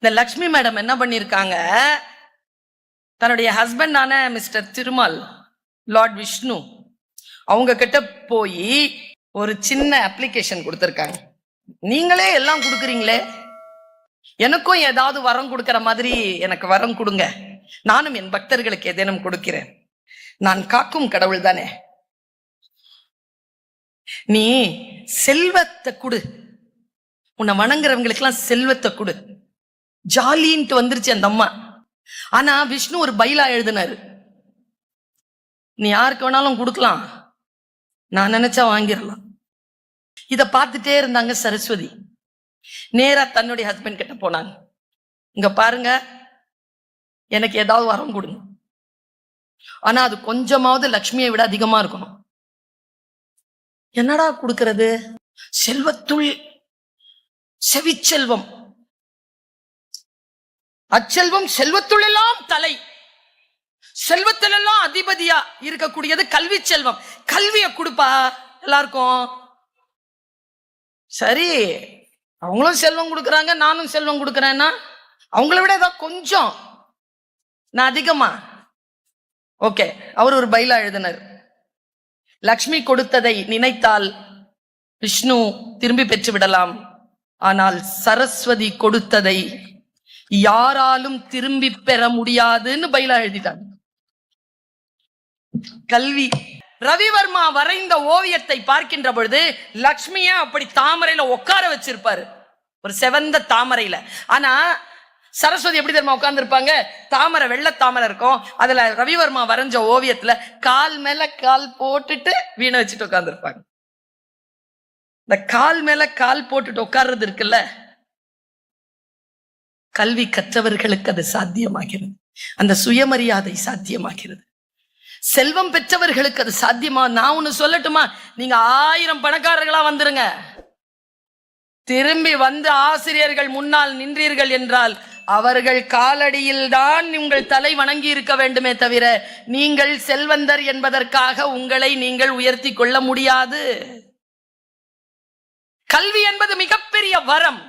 இந்த லக்ஷ்மி மேடம் என்ன பண்ணிருக்காங்க, தன்னுடைய ஹஸ்பண்டான மிஸ்டர் திருமால், லார்ட் விஷ்ணு, அவங்க கிட்ட போய் ஒரு சின்ன அப்ளிகேஷன் கொடுத்திருக்காங்க. நீங்களே எல்லாம் கொடுக்குறீங்களே, எனக்கும் ஏதாவது வரம் கொடுக்கிற மாதிரி எனக்கு வரம் கொடுங்க, நானும் என் பக்தர்களுக்கு ஏதேனும் கொடுக்கிறேன், நான் காக்கும் கடவுள் தானே, நீ செல்வத்தை கொடு, உன்னை வணங்குறவங்களுக்கு எல்லாம் செல்வத்தை கொடு. ஜாலின்ட்டு வந்துருச்சு அந்த அம்மா. ஆனா விஷ்ணு ஒரு பைலா எழுதினாரு, நீ யாருக்கு வேணாலும் கொடுக்கலாம், நான் நினைச்சா வாங்கிடலாம். இத பார்த்துட்டே இருந்தாங்க சரஸ்வதி. நேரா தன்னுடைய ஹஸ்பண்ட் கிட்ட போனாங்க, இங்க பாருங்க, எனக்கு ஏதாவது வரம் கொடுங்க, ஆனா அது கொஞ்சமாவது லக்ஷ்மியை விட அதிகமா இருக்கணும். என்னடா கொடுக்கிறது? செல்வத்துள் செவிச்செல்வம், அச்செல்வம் செல்வத்துள் எல்லாம் தலை, செல்வத்திலெல்லாம் அதிபதியா இருக்கக்கூடியது கல்வி செல்வம். கல்வியை கொடுப்பா எல்லாருக்கும். சரி, அவங்களும் செல்வம் கொடுக்குறாங்க, நானும் செல்வம் கொடுக்குறேன்னா அவங்கள விட ஏதாவது கொஞ்சம் நான் அதிகமா. ஓகே, அவர் ஒரு பைலா எழுதினார், லக்ஷ்மி கொடுத்ததை நினைத்தால் விஷ்ணு திரும்பி பெற்று விடலாம், ஆனால் சரஸ்வதி கொடுத்ததை யாராலும் திரும்பி பெற முடியாதுன்னு பைலா எழுதிட்டாங்க. கல்வி. ரவிவர்மா வரைந்த ஓவியத்தை பார்க்கின்ற பொழுது லக்ஷ்மிய அப்படி தாமரையில உட்கார வச்சிருப்பாரு, ஒரு செவந்த தாமரையில. ஆனா சரஸ்வதி எப்படி தெரியுமா உட்கார்ந்து இருப்பாங்க? தாமரை, வெள்ளை தாமரை இருக்கும், அதுல ரவிவர்மா வரைஞ்ச ஓவியத்துல கால் மேல கால் போட்டுட்டு வீணை வச்சுட்டு உட்கார்ந்து இருப்பாங்க. இந்த கால் மேல கால் போட்டுட்டு உட்கார்றது இருக்குல்ல, கல்வி கற்றவர்களுக்கு அது சாத்தியமாகிறது, அந்த சுயமரியாதை சாத்தியமாகிறது. செல்வம் பெற்றவர்களுக்கு அது சாத்தியமா? நான் ஒண்ணு சொல்லட்டுமா, நீங்க 1000 பணக்காரர்களா வந்துருங்க, திரும்பி வந்து ஆசிரியர்கள் முன்னால் நின்றீர்கள் என்றால் அவர்கள் காலடியில் தான் உங்கள் தலை வணங்கி இருக்க வேண்டுமே தவிர நீங்கள் செல்வந்தர் என்பதற்காக உங்களை நீங்கள் உயர்த்தி கொள்ள முடியாது. கல்வி என்பது மிகப்பெரிய வரம்.